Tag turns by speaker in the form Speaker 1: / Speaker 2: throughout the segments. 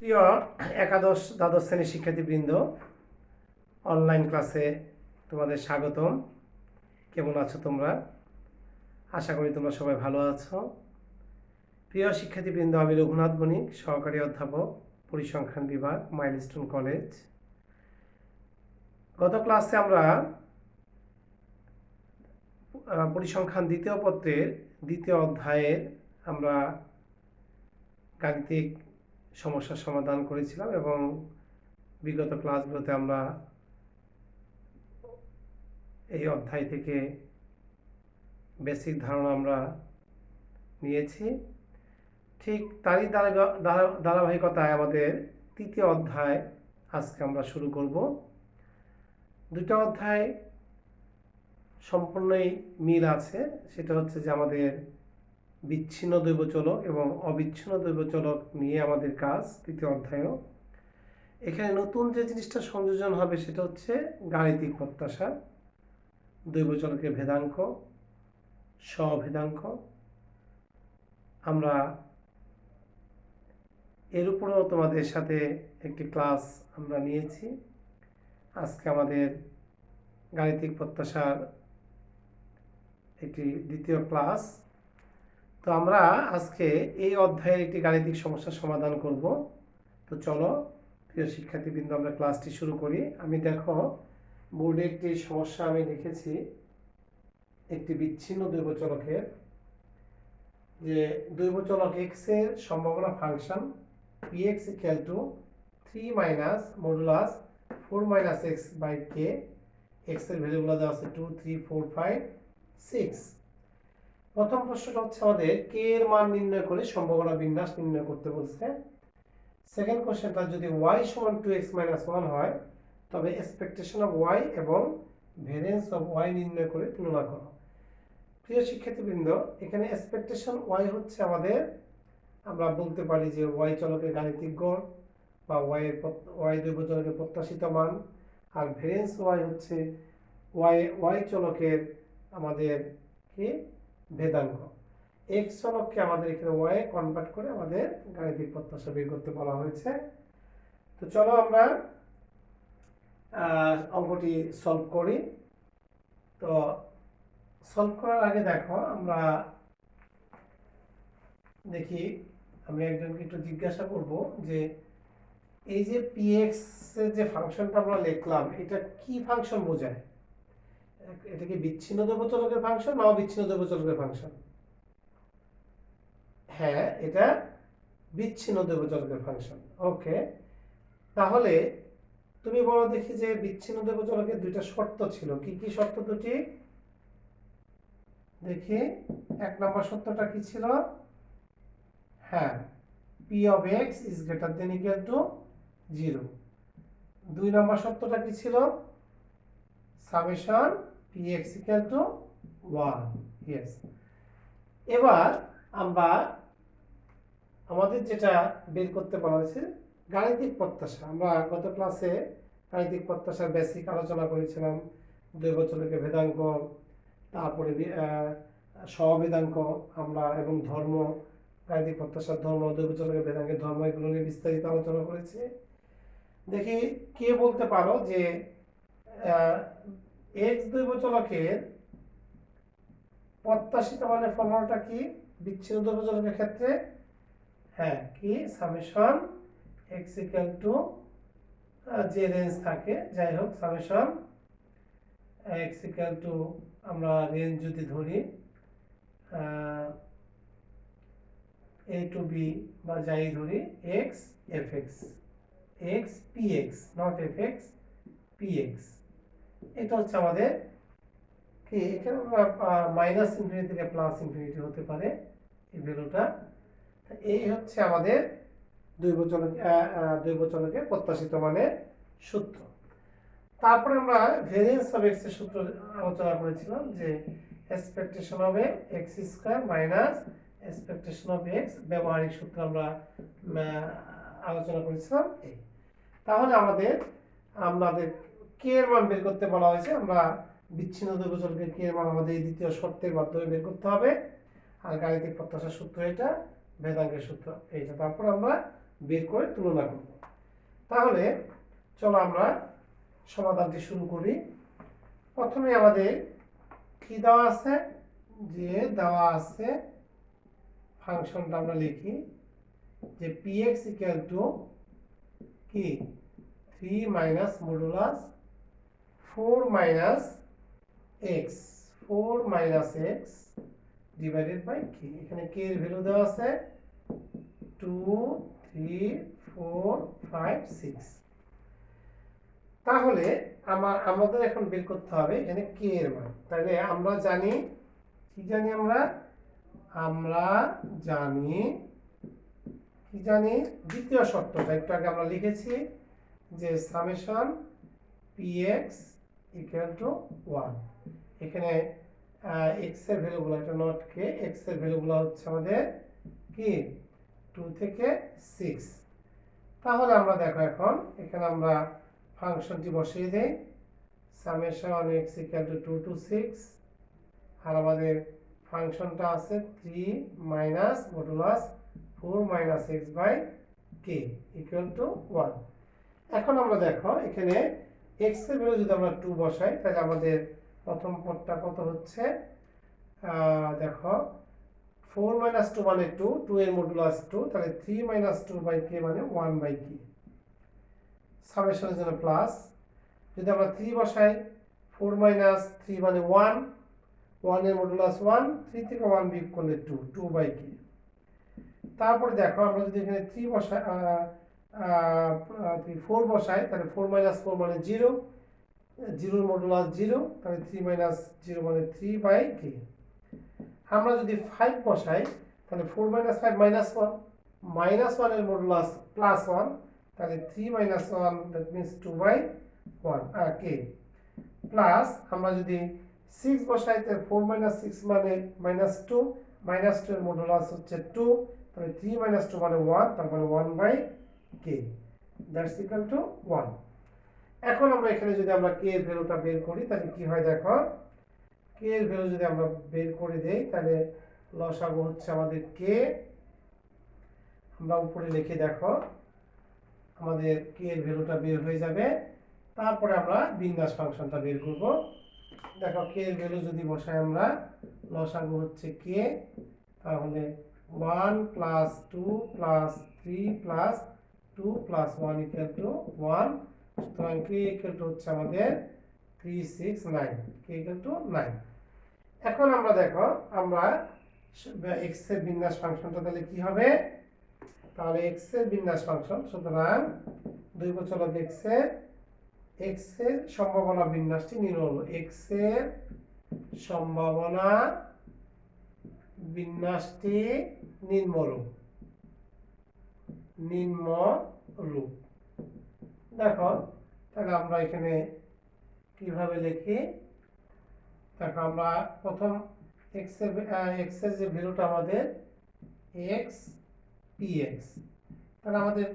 Speaker 1: প্রিয় একাদশ দ্বাদশ শ্রেণীর শিক্ষার্থীবৃন্দ, অনলাইন ক্লাসে তোমাদের স্বাগতম। কেমন আছো তোমরা? আশা করি তোমরা সবাই ভালো আছো। প্রিয় শিক্ষার্থীবৃন্দ, আমি রঘুনাথ বণিক, সহকারী অধ্যাপক, পরিসংখ্যান বিভাগ, মাইলস্টোন কলেজ। গত ক্লাসে আমরা পরিসংখ্যান দ্বিতীয় পত্রের দ্বিতীয় অধ্যায়ের আমরা গাণিতিক সমস্যার সমাধান করেছিলাম এবং বিগত ক্লাসগুলোতে আমরা এই অধ্যায় থেকে বেসিক ধারণা আমরা নিয়েছি। ঠিক তারই ধারাবাহিকতায় আমাদের তৃতীয় অধ্যায় আজকে আমরা শুরু করব। দুটো অধ্যায় সম্পূর্ণই মিল আছে। সেটা হচ্ছে যে আমাদের বিচ্ছিন্ন দৈবচলক এবং অবিচ্ছিন্ন দৈবচলক নিয়ে আমাদের কাজ তৃতীয় অধ্যায়ও। এখানে নতুন যে জিনিসটা সংযোজন হবে সেটা হচ্ছে গাণিতিক প্রত্যাশা, দৈবচলকের ভেদাঙ্ক, স্বভেদাঙ্ক। আমরা এর উপরেও তোমাদের সাথে একটি ক্লাস আমরা নিয়েছি। আজকে আমাদের গাণিতিক প্রত্যাশার একটি দ্বিতীয় ক্লাস। তো আমরা আজকে এই অধ্যায়ের একটি গাণিতিক সমস্যার সমাধান করব। তো চলো প্রিয় শিক্ষার্থীবৃন্দ, আমরা ক্লাসটি শুরু করি। আমি দেখো বোর্ডে একটি সমস্যা আমি লিখেছি, একটি বিচ্ছিন্ন দৈবচলকের, যে দৈবচলক x এর সম্ভাবনা function px equal to 3 minus modulus 4 minus x by k। x এর ভ্যালুগুলো দেওয়া আছে 2 3 4 5 6। প্রথম প্রশ্নটা হচ্ছে আমাদের k এর মান নির্ণয় করে সম্ভাবনা বিন্যাস নির্ণয় করতে বলছে। সেকেন্ড কোশ্চেনটা যদি y সমান 2x minus 1 হয় তবে এক্সপেকটেশন অফ y এবং ভ্যারিয়েন্স অফ y নির্ণয় করে তুলনা করো। প্রিয় শিক্ষার্থীবৃন্দ, এখানে এক্সপেকটেশন y হচ্ছে আমাদের, আমরা বলতে পারি যে y চলকের গাণিতিক গড় বা y দৈবচলকের প্রত্যাশিত মান, আর ভ্যারিয়েন্স y হচ্ছে y চলকের আমাদের কি ভেদাঙ্ক। x চলককে আমাদের এখানে y কনভার্ট করে আমাদের গাণিতিক প্রত্যাশা বের করতে বলা হয়েছে। তো চলো আমরা অঙ্কটি সলভ করি। তো সলভ করার আগে দেখো আমরা দেখি, আমি একজনকে একটু জিজ্ঞাসা করব যে এই যে px এর যে ফাংশনটা আমরা লিখলাম এটা কি ফাংশন বোঝায়? এটা কি বিচ্ছিন্ন দৈবচলকের ফাংশন না অবিচ্ছিন্ন দৈবচলকের ফাংশন? হ্যাঁ, এটা বিচ্ছিন্ন দৈবচলকের ফাংশন। ওকে, তাহলে তুমি বলো দেখি যে বিচ্ছিন্ন দৈবচলকের দুইটা শর্ত ছিল। কি কি শর্ত দুটি? দেখি, এক নম্বর শর্তটা কি ছিল? হ্যাঁ, p of x is greater than equal to 0। দুই নম্বর শর্তটা কি ছিল? summation px equal to 1। yes, এবার আমরা আমাদের যেটা বের করতে বলা হয়েছে গাণিতিক প্রত্যাশা। আমরা গত ক্লাসে গাণিতিক প্রত্যাশার বেসিক আলোচনা করেছিলাম, দৈবচলকের ভেদাঙ্ক, তারপরে স্বভেদাঙ্ক আমরা এবং ধর্ম, গাণিতিক প্রত্যাশার ধর্ম, দৈবচলকের ভেদাঙ্কের ধর্ম, এগুলো নিয়ে বিস্তারিত আলোচনা করেছি। দেখি কে বলতে পারো যে x দৈবচলকের প্রত্যাশিত মানের ফর্মুলাটা কি বিচ্ছিন্ন দৈবচলকের ক্ষেত্রে? হ্যাঁ, কি সামেশন x ইকুয়াল টু যে রেঞ্জ থাকে, যাই হোক সামেশন x ইকুয়াল টু, আমরা রেঞ্জ যদি ধরি a টু b বা যাই ধরি, x fx, x px, not fx, px। এটা হচ্ছে আমাদের কি, এখানে মাইনাস ইনফিনিটি থেকে প্লাস ইনফিনিটি হতে পারে এই ভ্যালুটা। এই হচ্ছে আমাদের দৈবচলকের প্রত্যাশিত মানের সূত্র। তারপরে আমরা ভেরিয়েন্স অফ এক্স এর সূত্র আলোচনা করেছিলাম, যে expectation of x square minus expectation of x, ব্যবহারিক সূত্র আমরা আলোচনা করেছিলাম। এই তাহলে আমাদের কে এর মান বের করতে বলা হয়েছে। আমরা বিচ্ছিন্ন দৈবচলকের কে এর মান আমাদের এই দ্বিতীয় শর্তের মাধ্যমে বের করতে হবে। আর গাণিতিক প্রত্যাশার সূত্র এটা, ভেদাঙ্কের সূত্র এইটা। তারপর আমরা বের করে তুলনা করব। তাহলে চলো আমরা সমাধানটি শুরু করি। প্রথমে আমাদের কি দেওয়া আছে, যে দেওয়া আছে ফাংশনটা আমরা লিখি যে px ইকুয়াল টু কি 3 minus modulus 4 minus x 4 minus x divided by কি। এখানে কে এর ভ্যালু দেওয়া আছে 2 3 4 5 6। তাহলে আমাদের এখন বের করতে হবে এখানে কে এর মান। তাহলে আমরা জানি কি জানি আমরা জানি কি জানি দ্বিতীয় শর্তটা একটু আগে আমরা লিখেছি যে সামেশন px ইকুয়াল টু 1। এখানে x এর ভ্যালুগুলো, এটা নট কে, x এর ভ্যালুগুলো হচ্ছে আমাদের কি 2 থেকে 6। তাহলে আমরা দেখো এখন এখানে আমরা ফাংশনটি বসিয়ে দেই summation x equal to 2 to 6, আর আমাদের ফাংশনটা আছে 3 minus modulus 4 minus x by k equal to 1। এখন আমরা দেখো এখানে x এর ভ্যালু যদি আমরা 2 বসাই তাহলে আমাদের প্রথম পদটা কত হচ্ছে, দেখো 4 মাইনাস 2 মানে 2, 2 এর মডুলাস 2, তাহলে 3 মাইনাস 2 বাই কে মানে 1 বাই কে। সামেশনের জন্য প্লাস, যদি আমরা 3 বসাই 4 মাইনাস 3 মানে 1, 1 এর মডুলাস 1, 3 থেকে 1 বিয়োগ করলে 2, 2 বাই কে। তারপরে দেখো আমরা যদি এখানে 3 বসাই 4 বসাই তাহলে 4 মাইনাস 4 মানে 0, 0 এর মডুলাস 0, তাহলে 3 মাইনাস 0 মানে 3 বাই কে। আমরা যদি 5 বসাই তাহলে 4 মাইনাস 5 মাইনাস 1, মাইনাস 1 এর মডুলাস প্লাস 1, তাহলে 3 minus 1 that means 2 by 1 k. Plus আমরা যদি 6 বসাই তাহলে 4 মাইনাস 6 মানে মাইনাস 2, মাইনাস 2 এর মডুলাস হচ্ছে 2, তাহলে 3 মাইনাস 2 মানে 1, তারপরে 1 by k that's equal to 1। এখন আমরা এখানে যদি আমরা কে এর ভ্যালুটা বের করি তাহলে কি হয় দেখো, কে এর ভ্যালু যদি আমরা বের করে দেই তাহলে লসাগু হচ্ছে আমাদের কে। আমরা উপরে লিখে দেখো আমাদের কে এর ভ্যালুটা বের হয়ে যাবে। তারপরে আমরা বিন্যাস ফাংশনটা বের করব। দেখো কে এর ভ্যালু যদি বসাই আমরা, লসাগু হচ্ছে কে, তাহলে 1 plus 2 plus 3 plus 2 plus 1 equal to 1। সুতরাং কে ইকুয়াল টু হচ্ছে আমাদের 3 6 9, কে ইকুয়াল টু 9। এখন আমরা দেখো আমরা x এর বিন্যাস ফাংশনটা তাহলে কি হবে, তাহলে x এর বিন্যাস ফাংশন, সুতরাং 2 বছর x এর সম্ভাবনা বিন্যাসটি নির্ণয় হলো। x এর সম্ভাবনা বিন্যাসটি নিম্নরূপ দেখো। তাহলে আমরা এখানে কিভাবে লিখি দেখো, আমরা প্রথম x এর যে ভ্যালুটা আমাদের x px, তাহলে আমাদের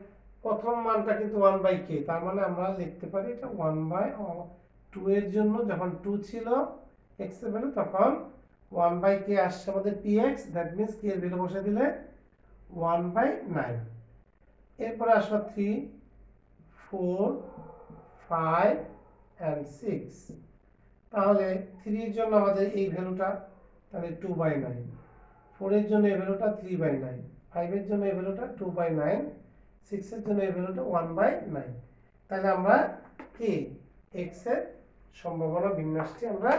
Speaker 1: প্রথম মানটা কিন্তু 1 বাই কে, তার মানে আমরা লিখতে পারি এটা 1 বাই 2 এর জন্য যখন 2 ছিল x এর ভ্যালু তখন 1 বাই কে আসছে আমাদের px, দ্যাট মিন্স কে এর ভ্যালু বসে দিলে 1 বাই 9। এরপরে আসলো 3 4 5 and 6, তাহলে 3 এর জন্য আমাদের এই ভ্যালুটা তাহলে 2 বাই 9, 4 এর জন্য এই ভ্যালুটা 3 বাই 9, 5 এর জন্য এই ভ্যালুটা 2 বাই 9, 6 এর জন্য এই ভ্যালুটা 1 বাই 9। তাহলে আমরা কি x এর সম্ভাবনা বিন্যাসটি আমরা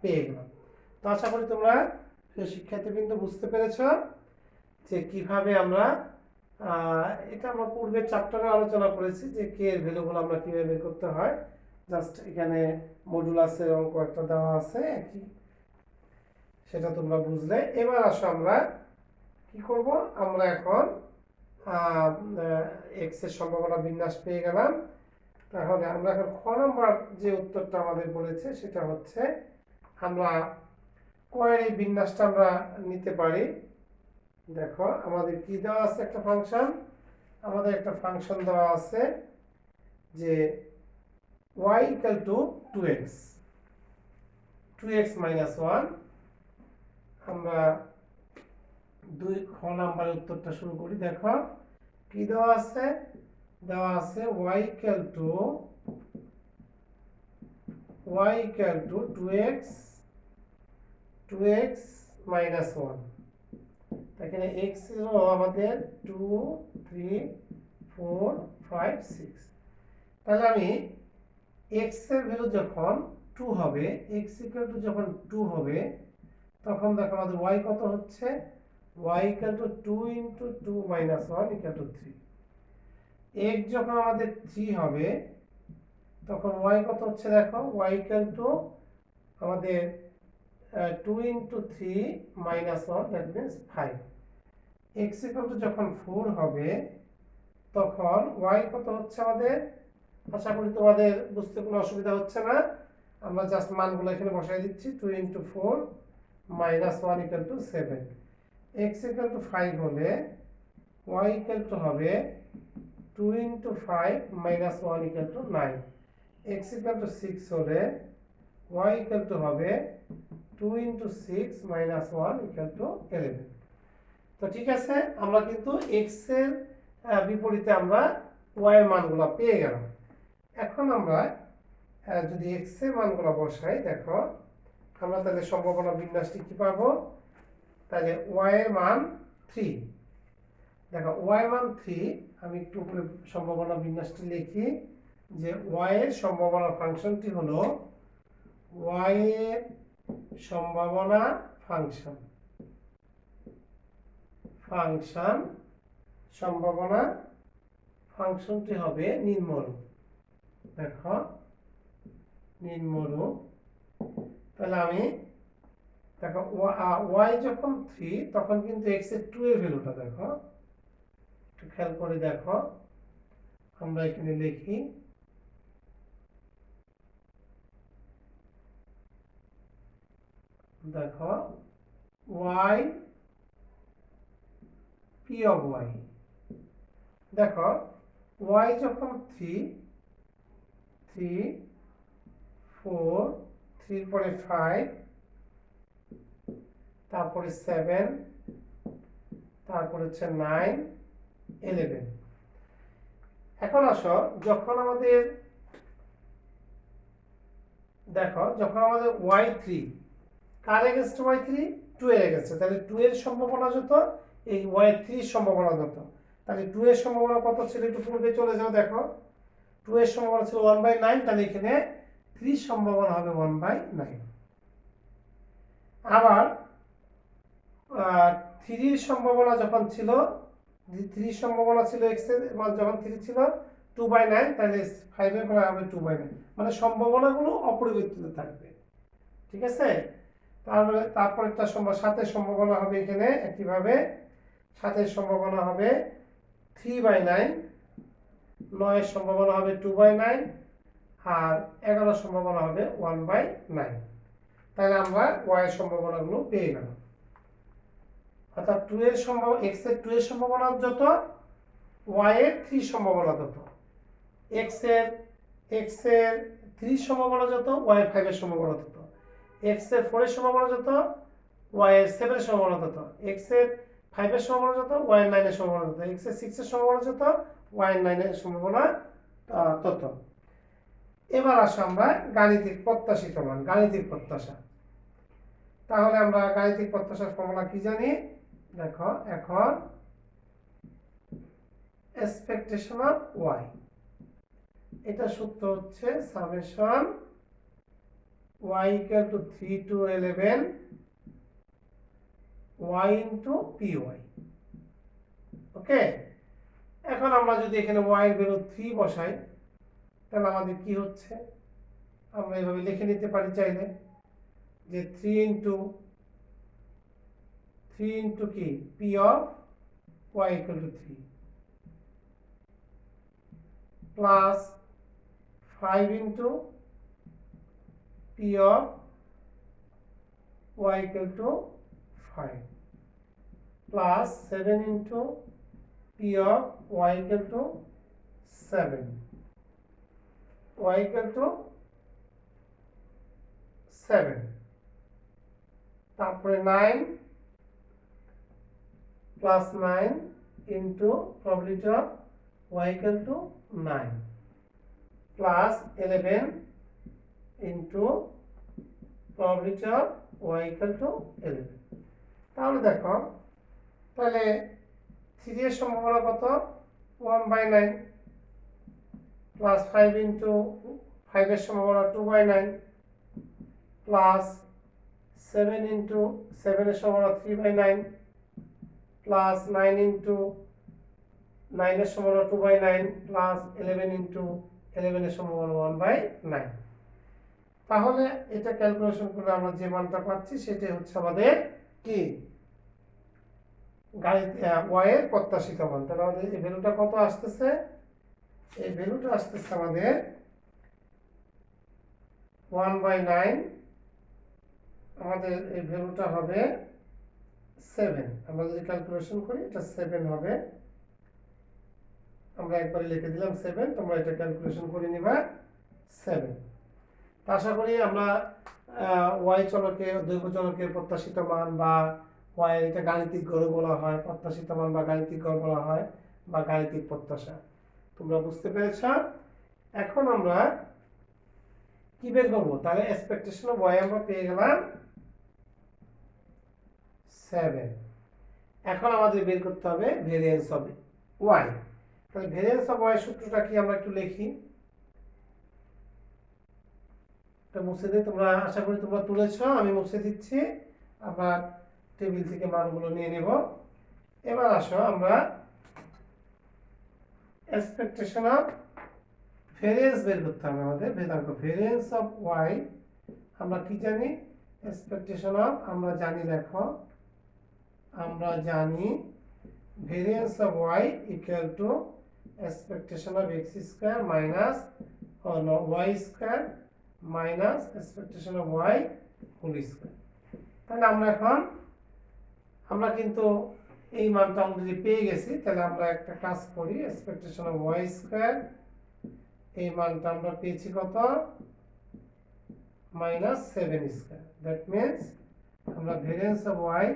Speaker 1: পেয়ে গেলাম। তো আশা করি তোমরা শিক্ষার্থীবৃন্দ বুঝতে পেরেছো যে কিভাবে আমরা এটা আমরা পূর্বের চ্যাপ্টারে আলোচনা করেছি যে কে এর ভ্যালুগুলো আমরা কিভাবে বের করতে হয়। জাস্ট এখানে মডুলাসের অঙ্ক একটা দেওয়া আছে একই, সেটা তোমরা বুঝলে। এবার আসো আমরা কি করব, আমরা এখন x এর সম্ভাবনা বিন্যাস পেয়ে গেলাম। তাহলে আমরা এখন খ নম্বর যে উত্তরটা আমাদের বলেছে সেটা হচ্ছে আমরা কয়ের এই বিন্যাসটা আমরা নিতে পারি। দেখো আমাদের কি দেওয়া আছে, একটা ফাংশন, আমাদের একটা ফাংশন দেওয়া আছে যে y equal to 2x minus 1। আমরা 2 খ নাম্বারের উত্তরটা শুরু করি। দেখো কি দেওয়া আছে? দেওয়া আছে y equal to 2x minus 1। এখানে x হলো আমাদের 2 3 4 5 6। তাহলে আমি x এর ভ্যালু যখন 2 হবে, x equal to যখন 2 হবে, তখন দেখো আমাদের y কত হচ্ছে? y equal to 2 into 2 minus 1 equal to 3। x যখন আমাদের 3 হবে, তখন y কত হচ্ছে? দেখো y equal to আমাদের 2 into 3 minus 1, that means 5। x equal to যখন 4 হবে, তখন y কত হচ্ছে আমাদের? আশা করি তোমাদের বুঝতে কোনো অসুবিধা হচ্ছে না। আমরা জাস্ট মানগুলো এখানে বসাই দিচ্ছি। 2 into 4 minus 1 equal to 7। x equal to 5 হলে y equal to হবে 2 into 5 minus 1 equal to 9। x equal to 6 হলে y equal to হবে 2 into 6 minus 1 equal to 11। তো ঠিক আছে, আমরা কিন্তু x এর বিপরীতে আমরা y এর মানগুলো পেয়ে গেলাম। এখন আমরা যদি x এর মানগুলো বসাই, দেখো আমরা তাহলে সম্ভাবনা বিন্যাসটি কি পাবো? তাহলে y এর মান 3। দেখো y এর মান 3, আমি একটু উপরে সম্ভাবনা বিন্যাসটি লিখি যে y এর সম্ভাবনা ফাংশনটি হলো y এর সম্ভাবনা সম্ভাবনা ফাংশনটি হবে নিম্নরূপ। দেখো নিম্নরূপ। তাহলে আমি দেখো y যখন 3, তখন কিন্তু x এর 2 এর ভ্যালুটা দেখো একটু খেয়াল করে দেখো, আমরা এখানে লিখি দেখো y p of y। দেখো y যখন 3 4 3 পরে 5, তারপরে 7, তারপরে হচ্ছে 9 11। এখন আসো যখন আমাদের দেখো যখন আমাদের y3 কার এগেইনস্ট y3? 2 এর এগেইনস্ট। তাহলে 2 এর সম্ভাবনা যত, এই y3 এর সম্ভাবনা যত। তাহলে 2 এর সম্ভাবনা কত ছিল? একটু পূর্বে চলে যাও, দেখো 2 এর সম্ভাবনা ছিল 1/9, তাহলে এখানে 3 সম্ভাবনা হবে 1/9। আবার 3 এর সম্ভাবনা যখন ছিল, 3 সম্ভাবনা ছিল x এর মান যখন 3 ছিল 2/9, তাহলে 5 এর বেলা হবে 2/9। মানে সম্ভাবনাগুলো অপরিবর্তিত থাকবে। ঠিক আছে? তারপর একটা 7 এর সম্ভাবনা হবে এখানে একইভাবে। 7 এর সম্ভাবনা হবে 3/9, 9 এর সম্ভাবনা হবে 2/9, আর 11 সম্ভাবনা হবে 1/9। তাহলে আমরা y এর সম্ভাবনাগুলো পেয়ে গেলাম। অর্থাৎ 2 এর সম্ভাবনা, x এর 2 এর সম্ভাবনা যত, y এর 3 সম্ভাবনা তত। x এর 3 সম্ভাবনা যত, y এর 5 এর সম্ভাবনা তত। x এর 4 এর সম্ভাবনা যত, y এর 7 এর সম্ভাবনা তত। x এর 5 এর সম্ভাবনা যত, y এর 9 এর সম্ভাবনা তত। x এর 6 এর সম্ভাবনা যত, y এর 9 এর সম্ভাবনা তত। এবার আসো আমরা গাণিতিক প্রত্যাশিত মান, গাণিতিক প্রত্যাশা। তাহলে আমরা গাণিতিক প্রত্যাশার ফর্মুলা কি জানি? দেখো এখন এক্সপেকটেশন অফ y, এটা সূত্র হচ্ছে summation y equal to 3 to 11 y into py। ওকে, এখন আমরা যদি এখানে y এর ভ্যালু 3 বসাই, তাহলে আমাদের কি হচ্ছে? আমরা এভাবে লিখে নিতে পারি চাইলে যে 3 into কি p of y equal to 3 plus 5 into p of y equal to 5 plus 7 into p of y equal to 7, y equal to 7, তারপরে 9 plus 9 into probability of y equal to 9 plus 11 into probability of y equal to 11। তাহলে দেখো, তাহলে 3 এর সম্ভাবনা কত? 1/9 plus 5 into 5 এর সম্ভাবনা 2/9 plus 7 into 7 এর সম্ভাবনা 3/9 প্লাস 9 ইন্টু 9 এর সম্ভাবনা 2/9 প্লাস 11 ইন্টু 11 এর সম্ভাবনা 1/9। তাহলে এটা ক্যালকুলেশন করলে আমরা যে মানটা পাচ্ছি সেটাই হচ্ছে আমাদের কি y এর প্রত্যাশিত মান। তাহলে আমাদের এই ভ্যালুটা কত আসতেছে? এই ভ্যালুটা আসতেছে আমাদের 1/9, আমাদের এই ভ্যালুটা হবে 7। আমরা যদি ক্যালকুলেশন করি এটা 7 হবে। আমরা একবারে লিখে দিলাম 7, তোমরা এটা ক্যালকুলেশন করে নিবা 7। আশা করি আমরা y চলকের দৈর্ঘ্য চলকের প্রত্যাশিত মান বা y এর এটা গাণিতিক গড় বলা হয়, প্রত্যাশিত মান বা গাণিতিক গড় বলা হয় বা গাণিতিক প্রত্যাশা। তোমরা বুঝতে পেরেছ? এখন আমরা কি বের করব? তাহলে এক্সপেকটেশন অফ y আমরা পেয়ে গেলাম 7। এখন আমাদের বের করতে হবে ভেরিয়েন্স অফ y। তাহলে ভেরিয়েন্স অফ y সূত্রটা কি আমরা একটু লিখি। এটা মুছে দিই, তোমরা আশা করি তোমরা তুলেছ, আমি মুছে দিচ্ছি। আমরা টেবিল থেকে মানগুলো নিয়ে নেব। এবার আসো আমরা এক্সপেকটেশন অফ ভেরিয়েন্স বের করতে হবে আমাদের। দেখো ভেরিয়েন্স অফ y আমরা কি জানি? এক্সপেকটেশন অফ আমরা জানি, দেখো আমরা জানি variance of y equal to expectation of x square minus y square minus expectation of y whole square. তাহলে আমরা এখন আমরা কিন্তু এই মানটা অলরেডি পেয়ে গেছি। তাহলে আমরা একটা কাজ করি, এক্সপেকটেশন অফ y স্কয়ার, এই মানটা আমরা পেয়েছি কত? Minus 7 square. দ্যাট মিন্স আমরা ভেরিয়েন্স অফ y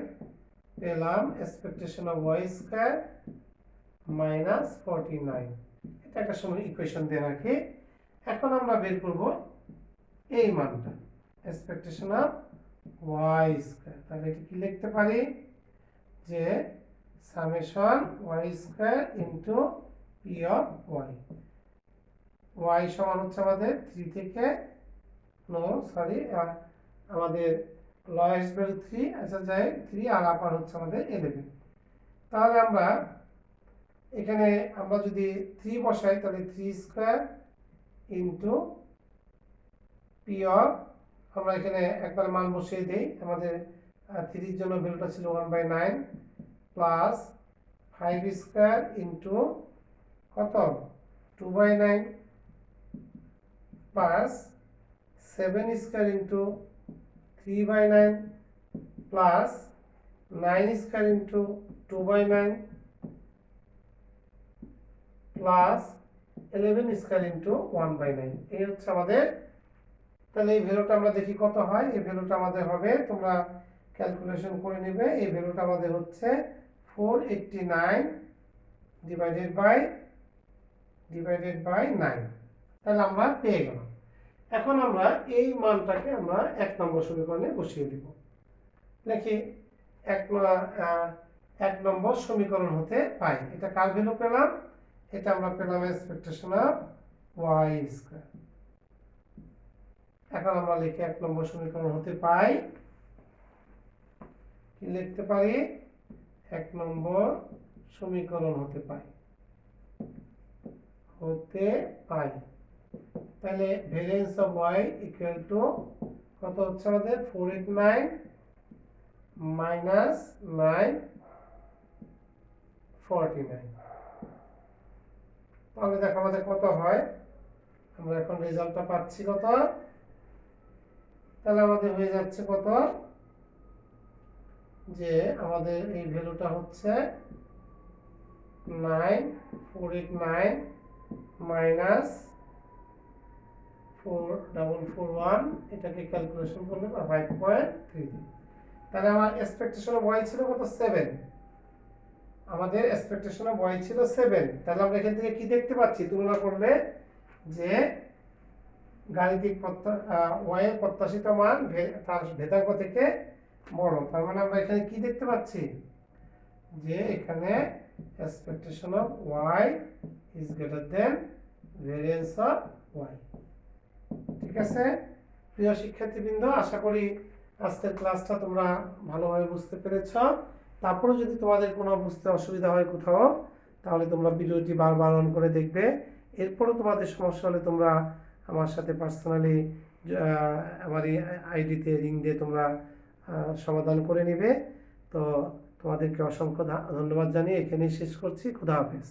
Speaker 1: পেলাম expectation of y square minus 49। এটা একটা সময় ইকুয়েশন দিয়ে রাখি। এখন আমরা বের করব এই মানটা, এক্সপেকটেশন অফ y স্কয়ার। তাহলে এটা কি লিখতে পারি? যে summation y square into p of y। y সমান হচ্ছে আমাদের 3 থেকে আমাদের লোয়েস্ট ভ্যালু 3, আচ্ছা যাই 3 আর আপার হচ্ছে আমাদের 11। তাহলে আমরা এখানে আমরা যদি 3 বসাই তাহলে 3 স্কয়ার ইনটু p অফ, আমরা এখানে একবার মান বসিয়ে দেই। আমাদের 3 এর জন্য ভ্যালুটা ছিল 1/9 প্লাস 5 স্কয়ার ইনটু কত? 2/9 plus 7 square into 3/9 plus 9 square into 2/9 plus 11 square into 1/9। এই হচ্ছে আমাদের। তাহলে এই ভ্যালুটা আমরা দেখি কত হয়। এই ভ্যালুটা আমাদের হবে, তোমরা ক্যালকুলেশন করে নেবে। এই ভ্যালুটা আমাদের হচ্ছে 489 ডিভাইডেড বাই 9। তাহলে আমরা পেয়ে গেলাম। এখন আমরা এই মানটাকে আমরা 1 নম্বর সমীকরণে বসিয়ে দিব। লিখি 1 নম্বর সমীকরণ হতে পাই। এটা কার ভ্যালু পেলাম? এটা আমরা পেলাম এক্সপেকটেশন অফ y স্কয়ার। এখন আমরা লিখি 1 নম্বর সমীকরণ হতে পাই, কি লিখতে পারি? 1 নম্বর সমীকরণ হতে পাই তাহলে variance of y equal two কত হচ্ছে আমাদের? 489 মাইনাস 949। তাহলে দেখো আমাদের কত হয়। আমরা এখন রেজাল্টটা পাচ্ছি কত? তাহলে আমাদের হয়ে যাচ্ছে কত? যে আমাদের এই ভ্যালুটা হচ্ছে 9489 মাইনাস 4441, এটাকে ক্যালকুলেশন করলে 5.3। তাহলে আমার এক্সপেকটেশন অফ y ছিল কত? 7। আমাদের এক্সপেকটেশন অফ ওয়াই ছিল 7, তাহলে আমরা এখান থেকে কি দেখতে পাচ্ছি তুলনা করলে যে গাণিতিক ওয়াই এর প্রত্যাশিত মান তার ভেদাঙ্ক থেকে বড়। তার মানে আমরা এখানে কি দেখতে পাচ্ছি যে এখানে expectation of y is greater than variance of y. ঠিক আছে প্রিয় শিক্ষার্থীবৃন্দ, আশা করি আজকের ক্লাসটা তোমরা ভালোভাবে বুঝতে পেরেছ। তারপরে যদি তোমাদের কোনো বুঝতে অসুবিধা হয় কোথাও, তাহলে তোমরা ভিডিওটি বারবার অন করে দেখবে। এরপরও তোমাদের সমস্যা হলে তোমরা আমার সাথে পার্সোনালি আমার এই আইডিতে রিং দিয়ে তোমরা সমাধান করে নেবে। তো তোমাদেরকে অসংখ্য ধন্যবাদ জানিয়ে এখানেই শেষ করছি। খুদা হাফেজ।